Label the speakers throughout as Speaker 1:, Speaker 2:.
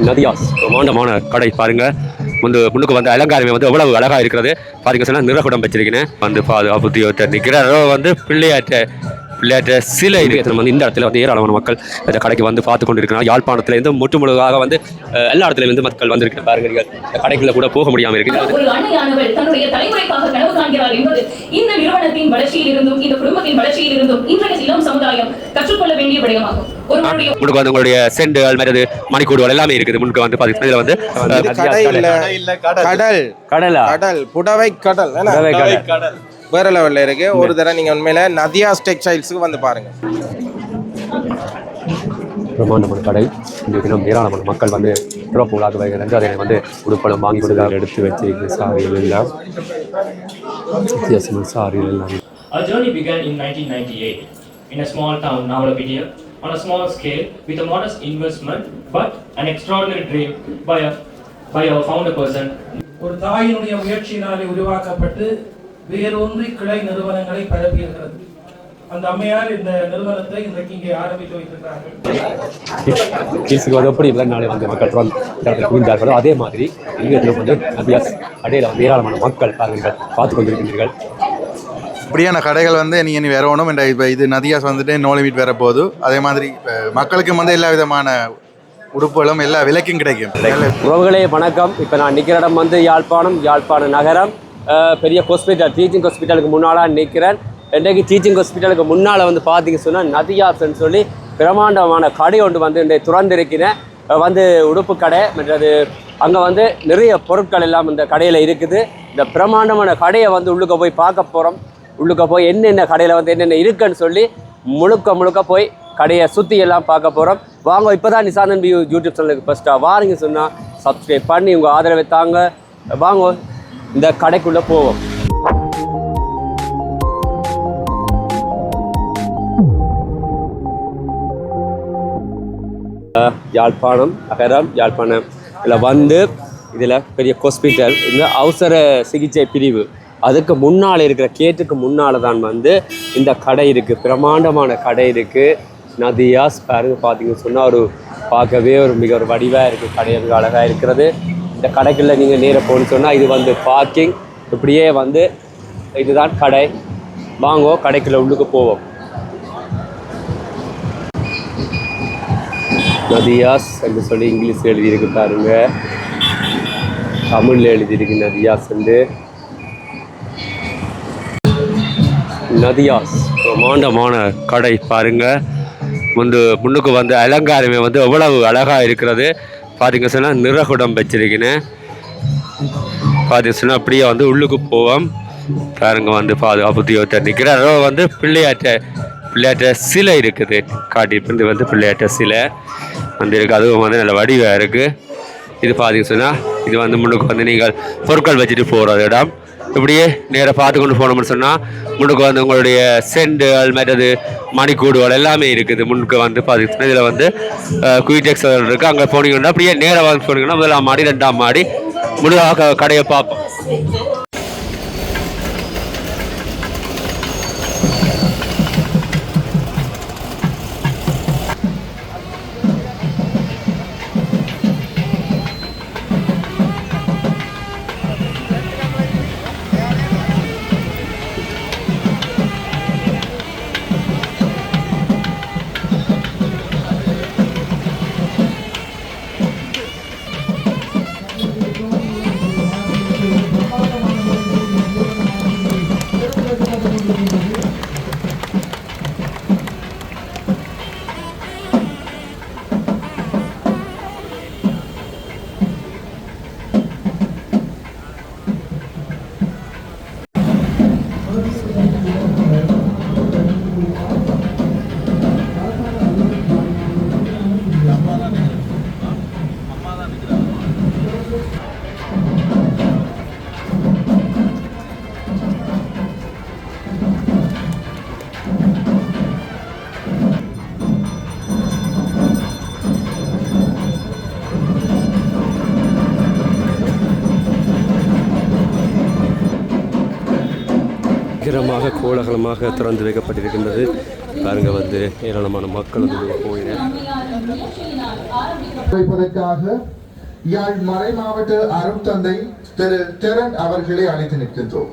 Speaker 1: நதியாஸ் பிரமாண்டமான கடை பாருங்க. முன்னுக்கு வந்து அலங்காரமே வந்து எவ்வளவு அழகா இருக்கிறது பாருங்க. சொன்னா நிறகுடம் வச்சிருக்கேன் வந்து பாதுகாப்பு நிற்கிற வந்து பிள்ளையாற்ற சிலை இருக்கு. வந்து இந்த இடத்துல வந்து ஏராளமான மக்கள் இந்த கடைக்கு வந்து பார்த்து கொண்டு இருக்கிறாங்க. யாழ்ப்பாணத்துல இருந்து முற்றுமுழுதாக வந்து எல்லா இடத்துல இருந்து மக்கள் வந்திருக்கு பாருங்க. இந்த கடைக்குள்ள கூட போக முடியாம இருக்கு.
Speaker 2: ஒரு அன்னையானவள் தன்னுடைய தலைமுறைக்காக கனவு காண்கிறார் என்பது இந்த நிறுவனத்தின் வளர்ச்சியில் இருந்தும் இந்த குடும்பத்தின் வளர்ச்சியில் இருந்தும் இன்றைய இளம் சமுதாயம் கற்றுக்கொள்ள வேண்டிய விடயமாகும்.
Speaker 1: முன்னுக்கு வந்து உங்களுடைய செண்டுகள் மற்றது மணிக்கூடுகள் எல்லாமே இருக்குது. முன்னுக்கு வந்து பாத்தீங்கன்னா இதுல வந்து
Speaker 3: கடல் புடவை கடல் வேற லெவல்ல இருக்கு. ஒரு தடவை நீங்க உண்மையில நதியாஸ் டெக்ஸ்டைல்ஸுக்கு வந்து பாருங்க.
Speaker 1: பிரமாண்டமான கடை. இந்த தினம் ஏராளமான மக்கள் வந்து சிறப்பு உலாக வருகிறார்கள். அதை வந்து உடுப்படம் வாங்கி கொடுக்க எடுத்து வச்சிருக்கு. சாரிகள் எல்லாம் வித்தியாசமான சாரிகள் எல்லாம்.
Speaker 4: Our journey began in 1998 in a small town, Navalapidia, on a small scale with a modest investment but an extraordinary dream by our founder person.
Speaker 5: ஒரு தாயினுடைய முயற்சியினாலே உருவாக்கப்பட்டு வேறொன்றி கிளை நிறுவனங்களை பரப்பியிருக்கிறது. அந்த அம்மையார் இந்த நிறுவனத்தை இன்றைக்கு இங்கே ஆரம்பித்து வைத்திருக்கிறார்கள்.
Speaker 1: எப்படி நாளை வந்து மக்கள் புரிந்தார்களோ அதே மாதிரி இங்கே வந்து நதியாஸ் அடையில வந்து ஏராளமான மக்கள் பாருங்கள் பார்த்து கொண்டிருக்கிறீர்கள்.
Speaker 6: இப்படியான கடைகள் வந்து நீங்கள் இனி வேற ஒன்றும் இப்போ இது நதியாஸ் வந்துட்டு நோ லிமிட் வேற போகுது. அதே மாதிரி மக்களுக்கு வந்து எல்லா விதமான உடுப்புகளும் எல்லா விலைக்கும் கிடைக்கும்.
Speaker 1: உறவுகளே வணக்கம். இப்போ நான் நிற்கிற இடம் வந்து யாழ்ப்பாணம் நகரம் பெரிய ஹாஸ்பிட்டல், டீச்சிங் ஹாஸ்பிட்டலுக்கு முன்னாலாக நிற்கிறேன். இன்றைக்கு டீச்சிங் ஹாஸ்பிட்டலுக்கு முன்னால் வந்து பார்த்தீங்க சொன்னால் நதியாஸ்ன்னு சொல்லி பிரமாண்டமான கடை ஒன்று வந்து இன்றைக்கு திறந்திருக்கிறேன். வந்து உடுப்பு கடை மற்றது அங்கே வந்து நிறைய பொருட்கள் எல்லாம் இந்த கடையில் இருக்குது. இந்த பிரமாண்டமான கடையை வந்து உள்ளுக்க போய் பார்க்க போகிறோம். உள்ளுக்க போய் என்னென்ன கடையில் வந்து என்னென்ன இருக்குன்னு சொல்லி முழுக்க போய் கடையை சுற்றி எல்லாம் பார்க்க போகிறோம். வாங்க. இப்போ தான் நிசாந்தன் வியூ யூடியூப் சேனலுக்கு ஃபஸ்ட்டாக வாருங்க சொன்னால் சப்ஸ்கிரைப் பண்ணி உங்கள் ஆதரவை தாங்க. வாங்க இந்த கடைக்குள்ளே போவோம். யாழ்ப்பாணம் இதில் வந்து இதில் பெரிய ஹாஸ்பிட்டல், இந்த அவசர சிகிச்சை பிரிவு அதுக்கு முன்னால் இருக்கிற கேட்டுக்கு முன்னால் தான் வந்து இந்த கடை இருக்குது. பிரமாண்டமான கடை இருக்குது. நதியாஸ் பாருங்க. பார்த்தீங்கன்னு சொன்னால் பார்க்கவே மிக வடிவாக இருக்குது. கடை அழகாக இருக்கிறது. இந்த கடைக்குள்ளே நீங்கள் நேராக போகணுன்னு சொன்னால் இது வந்து பார்க்கிங். இப்படியே வந்து இதுதான் கடை. வாங்கோ கடைக்குள்ளே உள்ளுக்கு போவோம். நதியாஸ் என்று சொல்லி இங்கிலீஷ் எழுதியிருக்கு பாருங்க. தமிழில் எழுதியிருக்கு நதியாஸ் என்று. நதியாஸ் பிரமாண்டமான கடை பாருங்க. முன்னுக்கு வந்து அலங்காரமே வந்து எவ்வளவு அழகாக இருக்கிறது பார்த்தீங்க சொன்னால் நிறகுடம் வச்சிருக்கேன். பார்த்தீங்க சொன்னால் அப்படியே வந்து உள்ளுக்கு போவோம். பாருங்க வந்து பாதுகாப்பு நிற்கிற வந்து பிள்ளையாற்ற சிலை இருக்குது. காட்டிட்டு வந்து பிள்ளையாற்ற சிலை வந்து இருக்குது. அதுவும் வந்து நல்ல வடிவாக இருக்குது. இது பார்த்தீங்க சொன்னால் இது வந்து முன்னுக்கு வந்து நீங்கள் பொருட்கள் வச்சுட்டு போகிற இடம். இப்படியே நேராக பார்த்து கொண்டு போனோம்னு சொன்னால் முன்னுக்கு வந்து உங்களுடைய செண்டுகள் மற்றது மணிக்கூடுகள் எல்லாமே இருக்குது. முன்னுக்கு வந்து பார்த்தீங்கன்னா இதில் வந்து குயிடெக்ஸ் இருக்குது. அங்கே போனீங்கன்னா அப்படியே நேராக வந்து போனீங்கன்னா முதலாம் மாடி 2ஆம் மாடி முழுதாக கடையை பார்ப்போம். பயங்கரமாக கோலாகலமாக திறந்து வைக்கப்பட்டிருக்கின்றது. பாருங்க வந்து ஏராளமான மக்கள் வந்து போயினேன்.
Speaker 2: முயற்சியினால் ஆரம்பிக்கப்பட்ட
Speaker 7: வைப்பதற்காக யாழ் மறை மாவட்ட அருட்தந்தை திரு டெரன் அவர்களை அழைத்து நிற்கின்றோம்.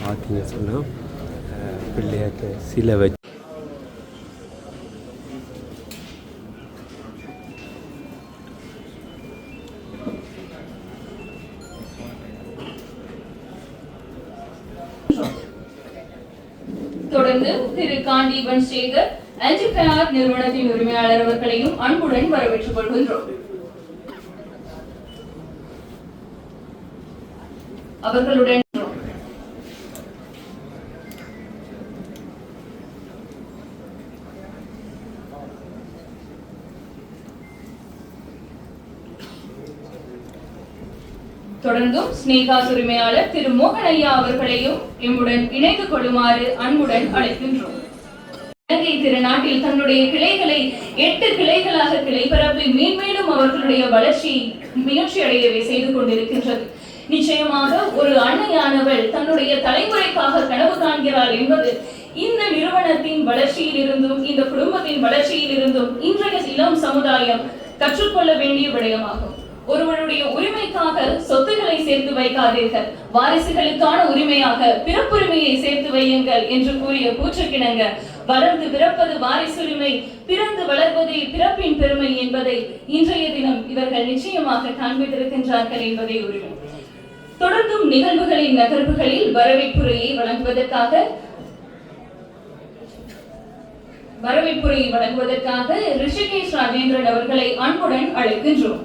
Speaker 1: பார்த்தீங்க சொன்னால் பிள்ளையாட்டு சிலை வச்சு
Speaker 2: தொடர்ந்து திரு காண்டீபன் சேகர் ஆன்டிபயார் நிறுவனத்தின் உரிமையாளர் அவர்களையும் அன்புடன் வரவேற்றுக் கொள்கின்றோம். அவர்களுடன் தொடர்ந்தும் ஸ்னேகாஸ் உரிமையாளர் திரு மோகன் ஐயா அவர்களையும் எம்முடன் இணைந்து கொள்ளுமாறு அன்புடன் அழைக்கின்றோம். இலங்கை திருநாட்டில் தன்னுடைய கிளைகளை 8 கிளைகளாக கிளை பரப்பி மேன்மேலும் அவர்களுடைய வளர்ச்சியை முயற்சி அடையவே செய்து கொண்டிருக்கின்றது. நிச்சயமாக ஒரு அன்னையானவள் தன்னுடைய தலைமுறைக்காக கனவு காண்கிறாள் என்பது இந்த நிறுவனத்தின் வளர்ச்சியில் இருந்தும் இந்த குடும்பத்தின் வளர்ச்சியில் இருந்தும் இன்றைய இளம் சமுதாயம் கற்றுக்கொள்ள வேண்டிய விடயமாகும். ஒருவருடைய உரிமைக்காக சொத்துக்களை சேர்த்து வைக்காதீர்கள், வாரிசுகளுக்கான உரிமையாக பிறப்புரிமையை சேர்த்து வையுங்கள் என்று கூறிய கூற்றுக்கிணங்க வளர்ந்து பிறப்பது வாரிசுரிமை, பிறந்து வளர்வதே பிறப்பின் பெருமை என்பதை இன்றைய தினம் இவர்கள் நிச்சயமாக காண்பித்திருக்கின்றார்கள் என்பதை உரிமை. தொடர்ந்தும் நிகழ்வுகளின் நகர்வுகளில் வரவேற்புரையை வழங்குவதற்காக ரிஷிகேஷ் ராஜேந்திரன் அவர்களை அன்புடன் அழைக்கின்றோம்.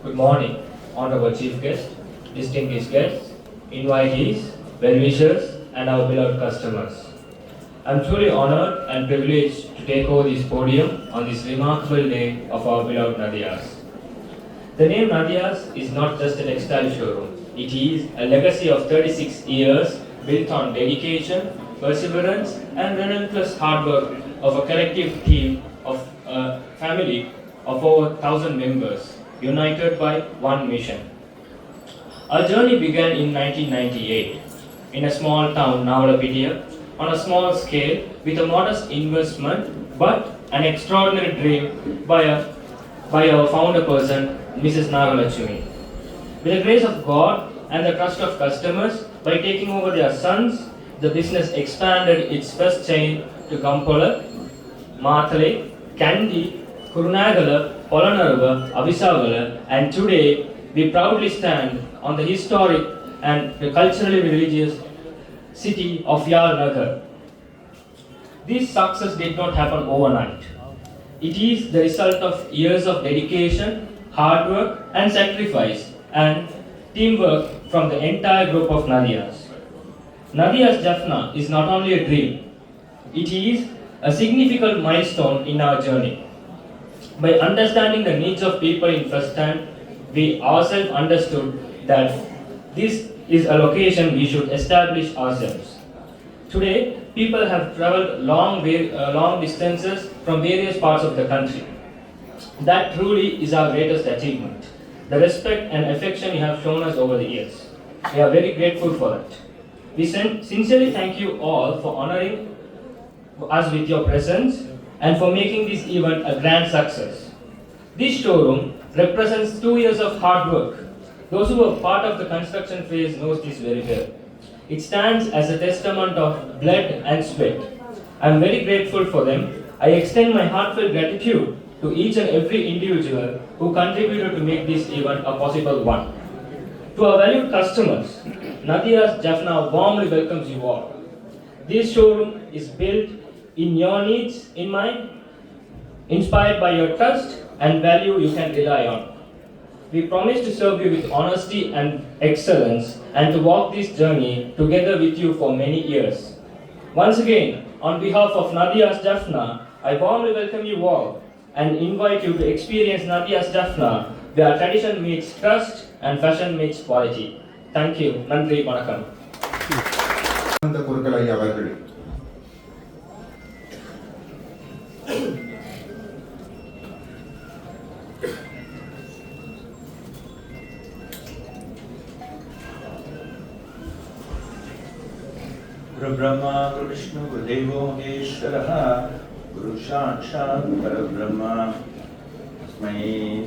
Speaker 4: Good morning, Honorable Chief Guest, distinguished guests, invitees, well-wishers, and our beloved customers. I am truly honored and privileged to take over this podium on this remarkable day of our beloved Nadiyads. The name Nadiyads is not just a textile showroom. It is a legacy of 36 years built on dedication, perseverance, and relentless hard work of a collective team of a family of over 1,000 members, united by one mission. Our journey began in 1998 in a small town, Navalapitiya, on a small scale with a modest investment but an extraordinary dream by our founder person, Mrs. Nagalakshmi. With the grace of God and the trust of customers, by taking over their sons, the business expanded its first chain to Kampala, Mathale, Kandy, Kurunagala, Polonnaruwa, Abhisagala, and today we proudly stand on the historic and the culturally religious city of Yalnagar. This success did not happen overnight. It is the result of years of dedication, hard work, and sacrifice, and teamwork from the entire group of Nadiyads. Nadiyads Jaffna is not only a dream, it is a significant milestone in our journey. By understanding the needs of people in first hand, we ourselves understood that this is a location we should establish ourselves. Today, people have traveled long distances from various parts of the country. That truly is our greatest achievement. The respect and affection you have shown us over the years. We are very grateful for that. We sincerely thank you all for honoring us with your presence and for making this event a grand success. This showroom represents 2 years of hard work. Those who were part of the construction phase knows this very well. It stands as a testament of blood and sweat. I am very grateful for them. I extend my heartfelt gratitude to each and every individual who contributed to make this event a possible one. To our valued customers, Nadiyads Jaffna warmly welcomes you all. This showroom is built in your needs in mind, inspired by your trust and value you can rely on. We promise to serve you with honesty and excellence and to walk this journey together with you for many years. Once again, on behalf of Nadiyads Jaffna, I warmly welcome you all and invite you to experience Nadiyads Jaffna, where tradition meets trust and fashion meets quality. Thank you. Nandri Vanakkam.
Speaker 7: அந்த குருக்களை அவர்கள்
Speaker 8: गुरुब्रह्मा गुरुविष्णु गुरुदेवो महेश्वरः गुरु साक्षात् परब्रह्म तस्मै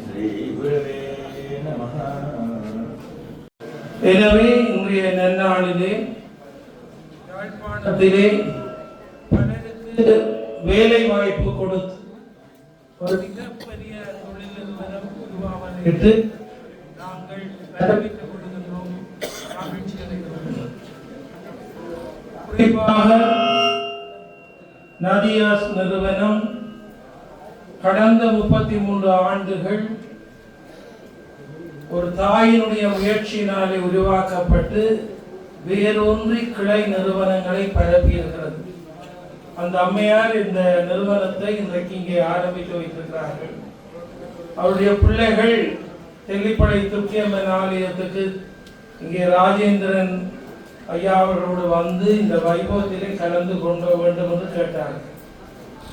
Speaker 8: श्री गुरवे नमः.
Speaker 5: எனவே இன்றைய நன்னாளிலே யாழ்ப்பாணத்திலே பலருக்கு வேலை வாய்ப்பு கொடுத்து ஒரு மிகப்பெரிய தொழில் நிறுவனம் உருவாவதற்கு நாங்கள் வரவேற்றுக் கொள்கின்றோம், மகிழ்ச்சி அடைகின்றோம். குறிப்பாக நதியாஸ் நிறுவனம் கடந்த 33 ஆண்டுகள் ஒரு தாயினுடைய முயற்சியினாலே உருவாக்கப்பட்டு வேரூன்றி கிளை நிறுவனங்களை பரப்பியிருக்கிறது. அந்த அம்மையார் இந்த நிறுவனத்தை இன்றைக்கு இங்கே ஆரம்பித்து வைத்திருக்கிறார்கள். அவருடைய பிள்ளைகள் தெல்லிப்படை துர்க்கியம்மன் ஆலயத்துக்கு இங்கே ராஜேந்திரன் ஐயா அவர்களோடு வந்து இந்த வைபவத்திலே கலந்து கொள்ள வேண்டும் என்று கேட்டார்கள்.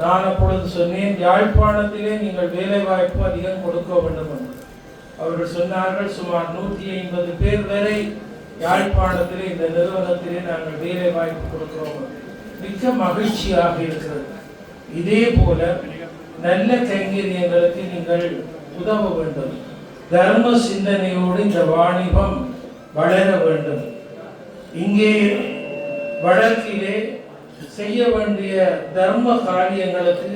Speaker 5: நான் அப்பொழுது சொன்னேன், யாழ்ப்பாணத்திலே நீங்கள் வேலை வாய்ப்பு அதிகம் கொடுக்க வேண்டும் என்று. அவர்கள் சொன்னார்கள், சுமார் 150 பேர் வரை யாழ்ப்பாணத்திலே இந்த நிறுவனத்திலே நாங்கள் வேலை வாய்ப்பு கொடுக்கிறோம். மிக்க மகிழ்ச்சியாக இருக்கிறது. இதே போல நல்ல கைங்கரியங்களுக்கு நீங்கள் உதவ வேண்டும். தர்ம சிந்தனையோடு இந்த வாணிபம் வளர வேண்டும். இங்கே வடக்கிலே செய்ய வேண்டிய தர்ம காரியங்களுக்கு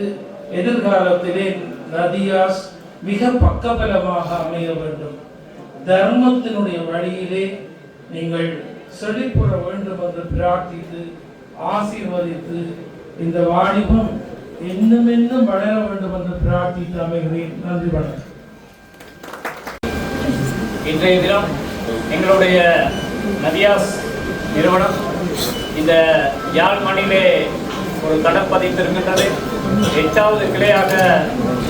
Speaker 5: எதிர்காலத்திலே நதியாஸ் மிக பக்கபலமாக அமைய வேண்டும். தர்மத்தினுடைய வழியிலே நீங்கள் செழிப்புற வேண்டும் என்று பிரார்த்தித்து ஆசீர்வதித்து இந்த வாணிபம் இன்னும் இன்னும் வளர வேண்டும் என்று பிரார்த்தித்து அமைகிறேன். நன்றி, வணக்கம்.
Speaker 9: இன்றைய தினம் எங்களுடைய நதியாஸ் நிறுவனம் இந்த யாழ் மண்ணிலே ஒரு கடற்பதித்திருக்கின்றது. 8வது கிளையாக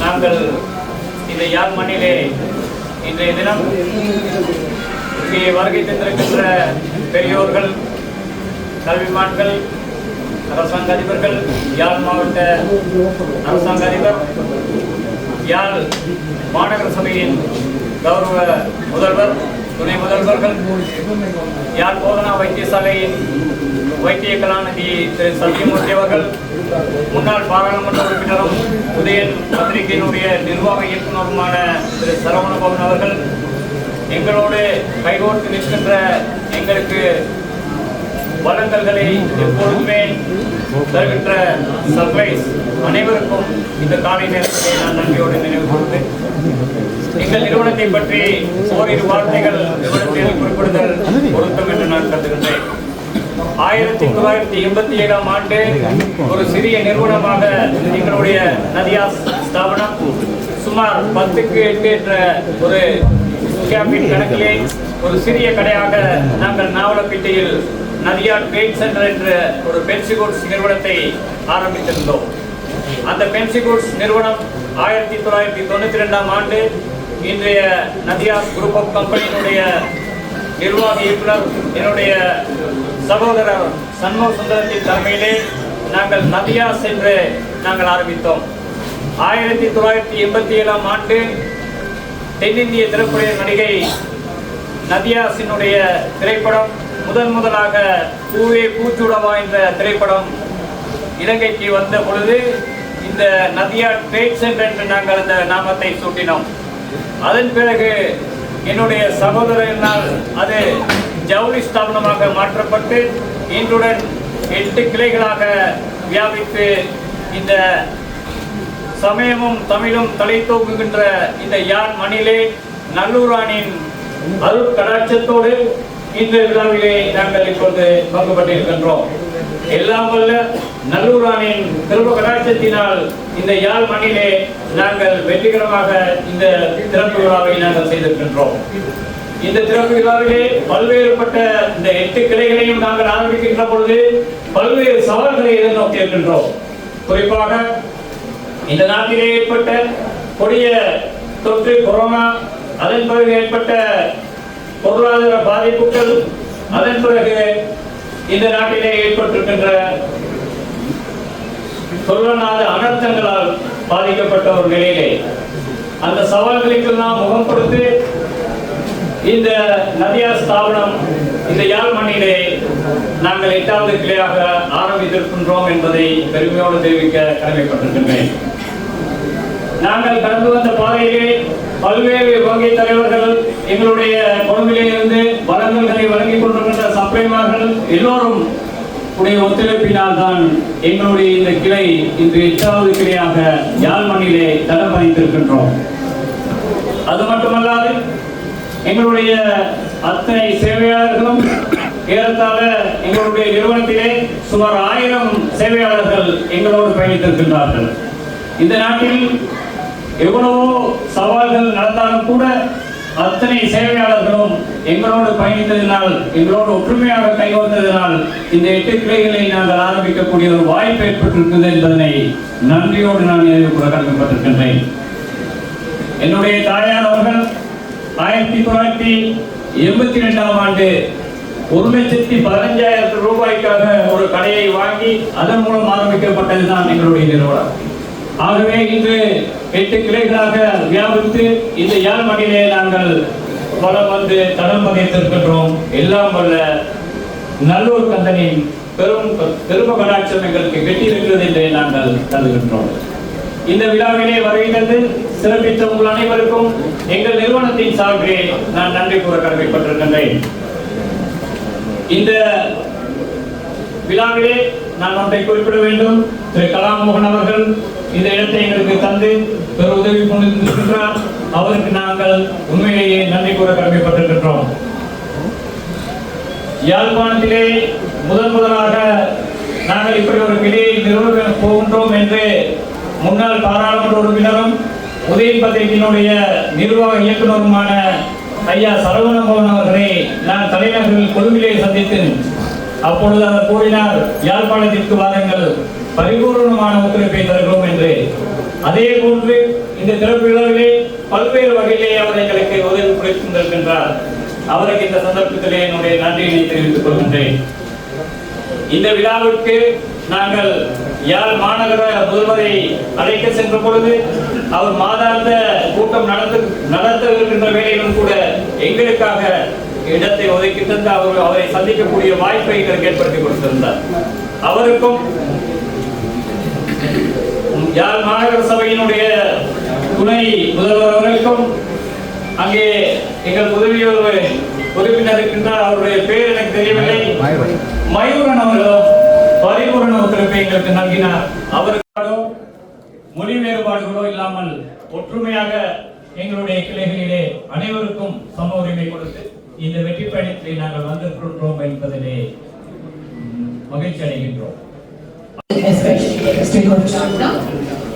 Speaker 9: நாங்கள் இந்த யாழ் மண்ணிலே இன்றைய தினம் இங்கே வருகை தந்திருக்கின்ற பெரியோர்கள், கல்விமான்கள், அரசாங்க அதிபர்கள், யாழ் மாவட்ட அரசாங்க அதிபர், யாழ் மாநகர சபையின் கௌரவ முதல்வர், துணை முதல்வர்கள், யாழ் போதனா வைத்தியசாலையின் வைத்திய கலாநிதி திரு சத்தியமூர்த்தி அவர்கள், முன்னாள் பாராளுமன்ற உறுப்பினரும் உதயன் பத்திரிகையினுடைய நிர்வாக இயக்குநருமான திரு சரவணபவன் அவர்கள், எங்களோடு கைகோர்த்து நிற்கின்ற எங்களுக்கு வழங்கல்களை எப்பொழுதுமே தருகின்ற சர்ப்ரைஸ் அனைவருக்கும் இந்த காலை நேரத்தை நான் நன்றியோடு நினைவு கூர்ந்து எங்கள் நிறுவனத்தை பற்றி ஓரிரு வார்த்தைகள் நிறுவனத்தில் குறிப்பிடுதல் பொருத்தம் என்று நான் கருதுகின்றேன். 1987ஆம் ஆண்டு ஒரு சிறிய நிறுவனமாக எங்களுடைய நதியாஸ் ஸ்தாபனம் சுமார் 10க்கு 8 என்ற ஒரு கேபின் கணக்கிலே ஒரு சிறிய கடையாக நாங்கள் நாவலப்பேட்டையில் நதியா ட்ரேட் சென்டர் என்ற ஒரு பென்சி குட்ஸ் நிறுவனத்தை ஆரம்பித்திருந்தோம். அந்த பென்சி குட்ஸ் நிறுவனம் 1992ஆம் ஆண்டு இன்றைய நதியாஸ் குரூப் ஆஃப் கம்பெனியினுடைய நிர்வாக இயக்குனர் என்னுடைய சகோதரர் சண்முக சுந்தரத்தின் தலைமையிலே நாங்கள் நதியாஸ் என்று நாங்கள் ஆரம்பித்தோம். 1987ஆம் ஆண்டு தென்னிந்திய திரைப்பட நடிகை நதியாஸினுடைய திரைப்படம் முதலாக பூவே பூச்சுடவா என்ற திரைப்படம் இலங்கைக்கு வந்த பொழுது இந்த நதியா ட்ரேட் சென்டர் என்று நாங்கள் அந்த நாமத்தை சூட்டினோம். அதன் பிறகு என்னுடைய சகோதரனால் அது ஜவுளி ஸ்தாபனமாக மாற்றப்பட்டு இன்றுடன் 8 கிளைகளாக வியாபித்து இந்த சமயமும் தமிழும் தலை தூக்குகின்ற இந்த யாழ் மண்ணிலே நல்லூரானின் அருள் கடாட்சத்தோடு இந்த விழாவிலே நாங்கள் இப்போது பங்குபட்டிருக்கின்றோம். எல்லாம் வல்ல நல்லூரானின் திரும்ப கடாட்சத்தினால் இந்த யாழ் மண்ணிலே நாங்கள் வெற்றிகரமாக இந்த திறப்பு விழாவை நாங்கள் செய்திருக்கின்றோம். இந்த திறப்பு விழாவிலே பல்வேறுபட்ட இந்த 8 கிளைகளையும் நாங்கள் ஆரம்பிக்கின்ற பொழுது பல்வேறு சவால்களை எதிர்நோக்கி இருக்கின்றோம். குறிப்பாக இந்த நாட்டிலே ஏற்பட்ட கொடிய தொற்று கொரோனா, அதன் பிறகு ஏற்பட்ட பொருளாதார பாதிப்புகள், அதன் பிறகு இந்த நாட்டிலே ஏற்பட்டிருக்கின்ற சொல்லனாத அனர்த்தங்களால் பாதிக்கப்பட்ட ஒரு நிலையிலே அந்த சவால்களுக்கெல்லாம் முகம் கொடுத்து இந்த நதியார் ஸ்தாபனம் இந்த யாழ் மண்ணிலே நாங்கள் 8வது கிளையாக ஆரம்பித்திருக்கின்றோம் என்பதை பெருமையோடு தெரிவிக்க கடமைப்பட்டிருக்கின்றேன். நாங்கள் கடந்து வந்த பாதையிலே பல்வேறு வங்கி தலைவர்கள் எங்களுடைய கொழும்பிலே இருந்து வழங்கல்களை வழங்கிக் கொண்டிருக்கின்ற சப்ளைமார்கள் எல்லோரும் உடைய ஒத்துழைப்பினால் தான் எங்களுடைய இந்த கிளை இன்று 8வது கிளையாக யாழ் மண்ணிலே தடம் பதித்திருக்கின்றோம். அது மட்டுமல்லாது எங்களுடைய அத்தனை சேவையாளர்களும் ஏறத்தாழ எங்களுடைய நிறுவனத்திலே சுமார் 1000 சேவையாளர்கள் எங்களோடு பயணித்திருக்கின்றார்கள். இந்த நாட்டில் எவ்வளவோ சவால்கள் நடந்தாலும் கூட அத்தனை சேவையாளர்களும் எங்களோடு பயணித்ததினால், எங்களோடு ஒற்றுமையாக கைகோர்த்ததினால் இந்த 8 கிளைகளை நாங்கள் ஆரம்பிக்கக்கூடிய ஒரு வாய்ப்பு ஏற்பட்டிருக்கிறது என்பதனை நன்றியோடு நான் நினைவுகூர கடமைப்பட்டிருக்கின்றேன். என்னுடைய தாயார் அவர்கள் 1982ஆம் ஆண்டு 1,15,000 ரூபாய்க்காக ஒரு கடையை வாங்கி அதன் மூலம் ஆரம்பிக்கப்பட்டதுதான் எங்களுடைய நிறுவனம். ஆகவே இன்று 8 கிளைகளாக வியாபித்து இந்த யாழ் மண்ணிலே நாங்கள் வலம் வந்து தடம் பதித்திருக்கின்றோம். எல்லாம் வல்ல நல்லூர் கந்தனின் பெரும கடாட்சம் எங்களுக்கு கெட்டியிருக்கிறது என்றே நாங்கள் கருதுகின்றோம். இந்த விழாவிலே வருகிறது சிறப்பித்த உங்கள் அனைவருக்கும் எங்கள் நிறுவனத்தின் சார்பிலே நான் நன்றி கூற கடமைப்பட்டிருக்கின்றேன். இந்த விழாவிலே நான் ஒன்றை குறிப்பிட வேண்டும். திரு கலாமோகன் அவர்கள் இந்த இடத்தை எங்களுக்கு தந்து பெரு உதவி கொண்டிருக்கின்றார். அவருக்கு நாங்கள் உண்மையிலேயே நன்றி கூற கடமைப்பட்டிருக்கின்றோம். யாழ்ப்பாணத்திலே முதலாக நாங்கள் இப்படி ஒரு கிளையை நிறுவ போகின்றோம் என்று முன்னாள் பாராளுமன்ற உறுப்பினரும் உதயன் பத்திரிகையினுடைய நிர்வாக இயக்குநருமான ஐயா சரவணபவன் அவர்களை நான் தலைநகரில் கொழும்பிலே சந்தித்தேன். அப்பொழுது அவர் கூறினார், யாழ்ப்பாணத்திற்கு வாருங்கள், பரிபூர்ணமான ஒத்துழைப்பை தருகிறோம் என்று. அதே போன்று இந்த திறப்பு விழாவிலே பல்வேறு வகையிலே அவர் எங்களுக்கு உதவி கொடுக்கின்றார். அவருக்கு இந்த சந்தர்ப்பத்திலே என்னுடைய நன்றியை தெரிவித்துக் கொள்கின்றேன். இந்த விழாவிற்கு நாங்கள் யாழ் மாநகர முதல்வரை அழைக்க சென்ற பொழுது அவர் மாதாந்த கூட்டம் நடத்த இருக்கின்ற வேளையிலும் கூட எங்களுக்காக இடத்தை ஒதுக்கி தந்து அவரை சந்திக்கக்கூடிய வாய்ப்பை எங்களுக்கு ஏற்படுத்தி கொடுத்திருந்தார். அவருக்கும் யாழ் மாநகர சபையினுடைய துணை முதல்வர் அவர்களுக்கும் அங்கே எங்கள் உறுப்பினர் இருக்கின்றார், அவருடைய பேர் எனக்கு தெரியவில்லை, மயூரன் அவர்களும் பரிபூரண ஒத்துழைப்பை எங்களுக்கு நல்கினார். அவருக்காக மொழி வேறுபாடுகளோ இல்லாமல் ஒற்றுமையாக எங்களுடைய கிளைகளிலே அனைவருக்கும் சம உரிமை கொடுத்து இந்த வெற்றி பயணத்திலே நாங்கள் வந்திருக்கின்றோம் என்பதிலே மகிழ்ச்சி அடைகின்றோம்.
Speaker 10: Especially the district of Chhatna,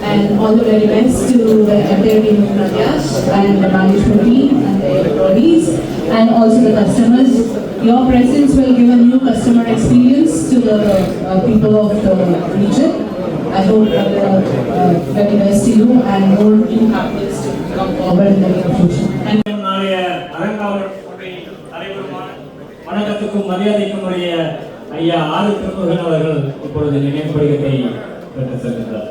Speaker 10: and all the very best to the entire team of Nadias and the management team and the employees and also the customers. Your presence will give a new customer experience to the people of the region. I hope very best to you and more new companies to come forward in the near future.
Speaker 9: வணக்கத்துக்கும் மரியாதைக்கும் உரிய ஐயா ஆறு திருமுருகன் அவர்கள் இப்பொழுது நினைவு படிகத்தை பெற்று செல்கின்றார்.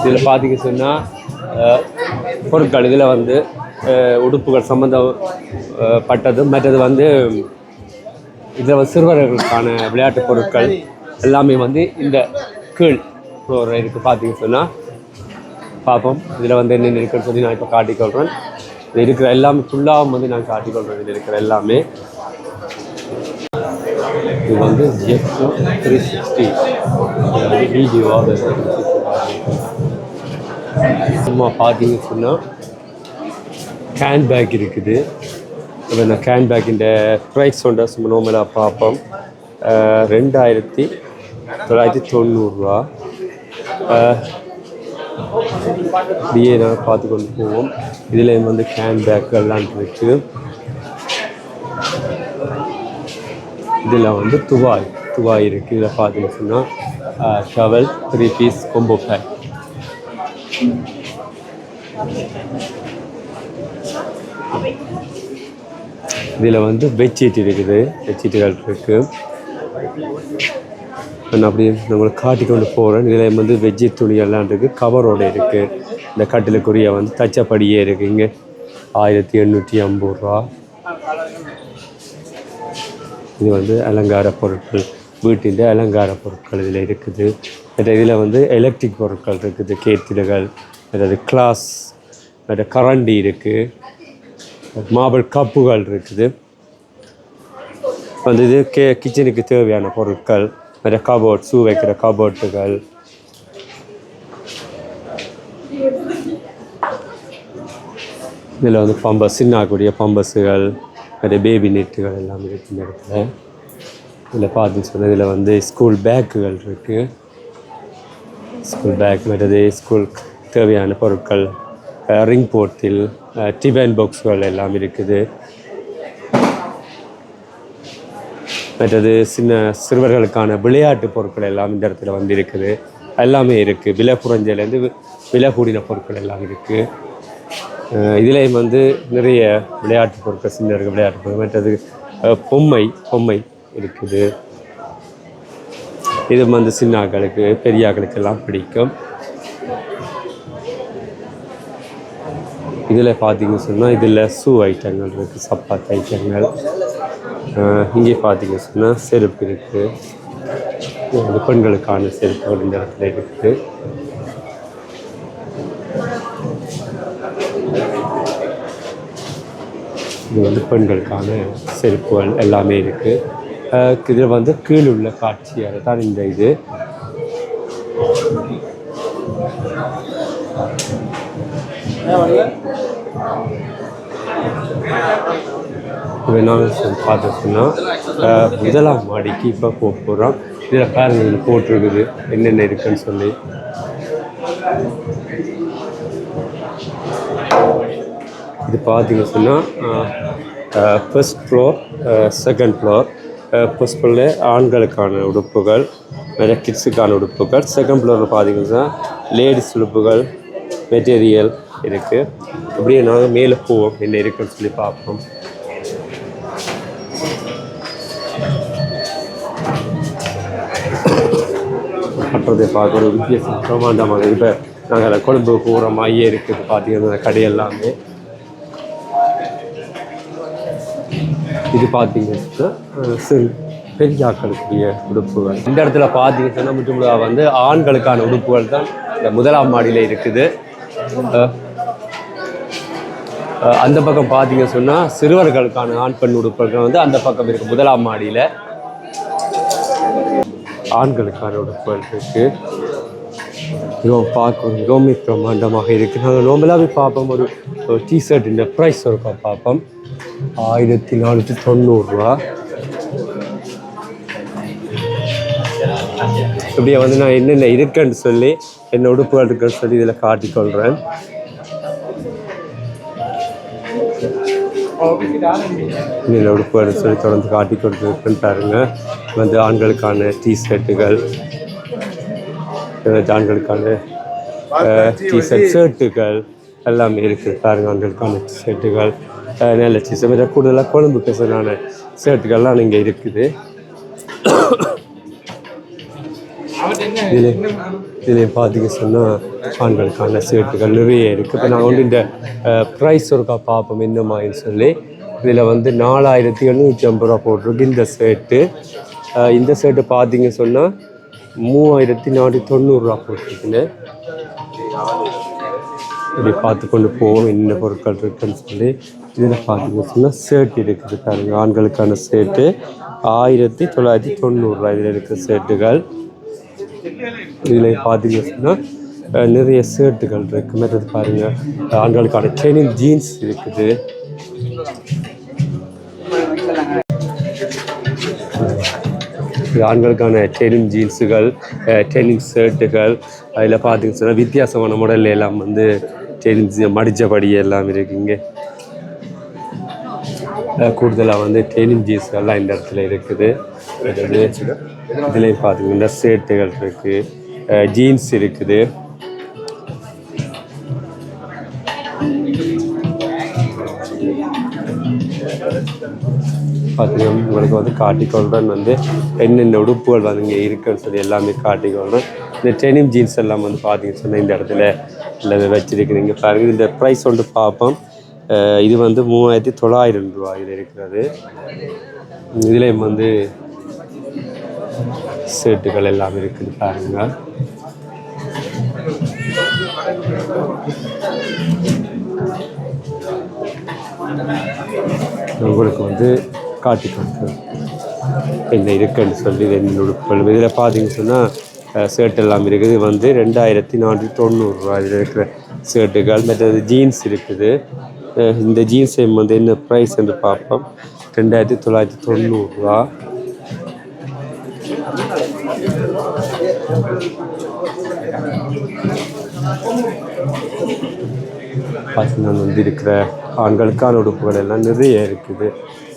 Speaker 1: இதில் பார்த்தீங்க சொன்னால் பொருட்கள் இதில் வந்து உடுப்புகள் சம்மந்தப்பட்டது, மற்றது வந்து இதில் வந்து சிறுவர்களுக்கான விளையாட்டு பொருட்கள் எல்லாமே வந்து இந்த கீழ் ஃப்ளோர் இருக்குது. பார்த்தீங்க சொன்னால் பார்ப்போம் இதில் வந்து என்னென்ன இருக்குன்னு சொல்லி நான் இப்போ காட்டிக்கொள்கிறேன். இது இருக்கிற எல்லாமே ஃபுல்லாகவும் வந்து நான் காட்டிக்கொள்கிறேன். இதில் இருக்கிற எல்லாமே இது வந்து ஜெஃப்ட் 360 வீடியோவாக சும்மா பார்த்தீங்க சொன்னால் கேன் பேக் இருக்குது. இப்போ நான் கேன் பேக் இந்த ப்ரைஸ் ஒன்றை சும்மா நோமலாக பார்ப்போம். 2,990 இப்படியே நான் பார்த்து கொண்டு போவோம். இதில் வந்து கேன் பேக்கெல்லாம் இருக்குது. இதில் வந்து துவாய் இருக்குது. இதில் பார்த்தீங்கன்னு சொன்னால் ஷவல் 3 பீஸ் கொம்போ பேக். இதில் வந்து பெட்ஷீட் இருக்குது, பெட்ஷீட்டுகள் இருக்குது. நான் அப்படியே நம்மளுக்கு காட்டி கொண்டு போகிறேன். இதில் வந்து வெஜ்ஜி துணி எல்லாம் இருக்குது, கவரோடு இருக்குது. இந்த கட்டிலுக்குரிய வந்து தச்சப்படியே இருக்குது. இங்கே 1850 ரூபா. இது வந்து அலங்கார பொருட்கள், வீட்டின் அலங்கார பொருட்கள் இதில் இருக்குது. மற்ற இதில் வந்து எலக்ட்ரிக் பொருட்கள் இருக்குது, கேத்தில்கள், அதாவது கிளாஸ், மற்ற கரண்டி இருக்குது, மார்பிள் கப்புகள் இருக்குது. வந்து இது கிச்சனுக்கு தேவையான பொருட்கள், மற்ற கபோர்ட், ஷூ வைக்கிற கபோர்ட்டுகள், இதில் வந்து பம்பஸ், சின்னாக்கூடிய பம்பஸுகள், நிறைய பேபி நெட்டுகள் எல்லாம் இருக்குது இந்த இடத்துல. இதில் பார்த்துன்னு சொன்னால் இதில் வந்து ஸ்கூல் பேக்குகள் இருக்குது, ஸ்கூல் பேக், மற்றது ஸ்கூல் தேவையான பொருட்கள், ரிங் போர்ட்டில், டிஃபன் பாக்ஸ்கள் எல்லாம் இருக்குது. மற்றது சிறுவர்களுக்கான விளையாட்டு பொருட்கள் எல்லாம் இந்த இடத்துல வந்து இருக்குது. எல்லாமே இருக்குது. விலை குறைஞ்சலேருந்து விலை கூடின பொருட்கள் எல்லாம் இருக்குது. இதுலேயும் வந்து நிறைய விளையாட்டு பொருட்கள், சின்னர்கள் விளையாட்டு பொருட்கள், மற்றது பொம்மை இருக்குது. இது வந்து சின்னாக்களுக்கு பெரியாக்களுக்கெல்லாம் பிடிக்கும். இதில் பார்த்தீங்கன்னு சொன்னால் இதில் ஷூ ஐட்டங்கள் இருக்குது, சப்பாத்து ஐட்டங்கள். இங்கே பார்த்தீங்கன்னு சொன்னால் செருப்பு இருக்குது, பெண்களுக்கான செருப்புகள் இந்த இடத்துல இருக்குது. இது வந்து பெண்களுக்கான செருப்புகள் எல்லாமே இருக்குது. இதில் வந்து கீழுள்ள காட்சியாக தான் இந்த இது. நாங்கள் பார்த்து சொன்னால் முதலாம் மாடிக்கு இப்போ போகிறோம். இதில் பாருங்கள் போட்டிருக்குது என்னென்ன இருக்குன்னு சொல்லி. இது பார்த்தீங்க சொன்னால் first floor, second floor. First ஃப்ளோரில் ஆண்களுக்கான உடுப்புகள், நிறைய கிட்ஸுக்கான உடுப்புகள். செகண்ட் ஃப்ளோரில் பார்த்தீங்கன்னா லேடிஸ் உடுப்புகள், மெட்டீரியல் இருக்குது. அப்படியே நாங்கள் மேலே போவோம், என்ன இருக்குன்னு சொல்லி பார்ப்போம். கட்டுறதை பார்க்க ஒரு வித்தியாசம் பிரமாண்டமாக. இப்போ நாங்கள் கொழும்பு போகிற மாதிரியே இருக்குது பார்த்தீங்கன்னா கடையெல்லாமே. இது பார்த்தீங்கன்னா பெரியாக்களுக்குரிய உடுப்புகள். இந்த இடத்துல பார்த்தீங்கன்னா முற்றுமுழுதாக வந்து ஆண்களுக்கான உடுப்புகள் தான் இந்த முதலாம் மாடியில் இருக்குது. அந்த பக்கம் பார்த்தீங்க சொன்னால் சிறுவர்களுக்கான ஆண் பெண் உடுப்புகள் வந்து அந்த பக்கம் இருக்குது. முதலாம் மாடியில் ஆண்களுக்கான உடுப்புகள் இருக்குது. மிகவும் பார்க்க மிகவும் பிரமாண்டமாக இருக்குது. நாங்கள் நோம்பலாகவே பார்ப்போம். ஒரு டிஷர்ட் இந்த ப்ரைஸ் ஒருக்கா பார்ப்போம். 1490 ரூபா. இப்படியே வந்து நான் என்னென்ன இருக்குன்னு சொல்லி, என்ன உடுப்புகள் இருக்குன்னு சொல்லி இதில் காட்டிக்கொள்கிறேன். இதில் உடுப்புகள் சொல்லி தொடர்ந்து காட்டி கொடுத்துருக்குன்னு பாருங்க. வந்து ஆண்களுக்கான டிஷர்ட்டுகள், ஆண்களுக்கான டிஷர்ட் ஷர்ட்டுகள் எல்லாமே இருக்குது பாருங்கள். ஆண்களுக்கான ஷர்ட்டுகள், நல்ல டிஷர்ட், கூடுதலாக கொழும்பு பெசலான ஷர்ட்டுகள்லாம் இங்கே இருக்குது. இதில் பார்த்தீங்க சொன்னால் ஆண்களுக்கான ஷர்ட்டுகள் நிறைய இருக்குது. இப்போ நாங்கள் வந்து இந்த ப்ரைஸ் ஒருக்கா பார்ப்போம் என்ன மாதிரின்னு சொல்லி. இதில் வந்து 4850 ரூபா போட்டிருக்கு இந்த ஷர்ட்டு. இந்த ஷர்ட்டு பார்த்தீங்க சொன்னால் 3490 ரூபா போட்டிருக்குன்னு. இப்படி பார்த்து கொண்டு போவோம் என்ன பொருட்கள் இருக்குன்னு சொல்லி. இதில் பார்த்தீங்க சொன்னால் ஷர்ட் இருக்குது பாருங்க. ஆண்களுக்கான ஷர்ட்டு 1990 ரூபா இதில் இருக்கிற ஷர்ட்டுகள். இதில் பார்த்தீங்க சொன்னால் நிறைய ஷர்ட்டுகள் இருக்குது. மற்றது பாருங்கள் ஆண்களுக்கான ட்ரெயினிங் ஜீன்ஸ் இருக்குது. ஆண்களுக்கான ட்ரெயினிங் ஜீன்ஸுகள், ட்ரெயினிங் ஷர்ட்டுகள். அதில் பார்த்தீங்கன்னு சொன்னால் வித்தியாசமான மாடல் எல்லாம் வந்து ட்ரெயினிங் மடித்தபடி எல்லாம் இருக்குங்க. கூடுதலாக வந்து ட்ரெயினிங் ஜீன்ஸ்கள்லாம் இந்த இடத்துல இருக்குது. இதுலேயும் பார்த்தீங்கன்னா ஷர்ட்டுகள் இருக்குது, ஜீன்ஸ் இருக்குது. பார்த்தீங்கன்னா உங்களுக்கு வந்து காட்டிக்கொள்கிறேன் வந்து என்னென்ன உடுப்புகள் வந்து இங்கே இருக்குன்னு சொல்லி எல்லாமே காட்டிக்கொள்கிறேன். இந்த டெனிம் ஜீன்ஸ் எல்லாம் வந்து பார்த்தீங்கன்னு சொன்னால் இந்த இடத்துல எல்லாமே வச்சுருக்குறீங்க பாருங்கள். இந்த ப்ரைஸ் வந்து பார்ப்போம். இது வந்து 3900 ரூபாயில் இருக்கிறது. இதுலேயும் வந்து ஷர்ட்டுகள் எல்லாம் இருக்குது பாருங்கள். உங்களுக்கு வந்து காட்டி கொடுக்குறேன் என்ன இருக்குன்னு சொல்லி 2 உடுப்புகள். இதில் பார்த்தீங்கன்னு சொன்னால் ஷர்ட் எல்லாம் இருக்குது. இது வந்து 2490 ரூபா இதில் இருக்கிற ஷர்ட்டுகள். மற்றது ஜீன்ஸ் இருக்குது. இந்த ஜீன்ஸ் வந்து என்ன ப்ரைஸ் என்று பார்ப்போம். 2990 ரூபா. பார்த்தீங்கன்னா வந்து இருக்கிற ஆண்களுக்கான உடுப்புகள் எல்லாம் நிறைய இருக்குது.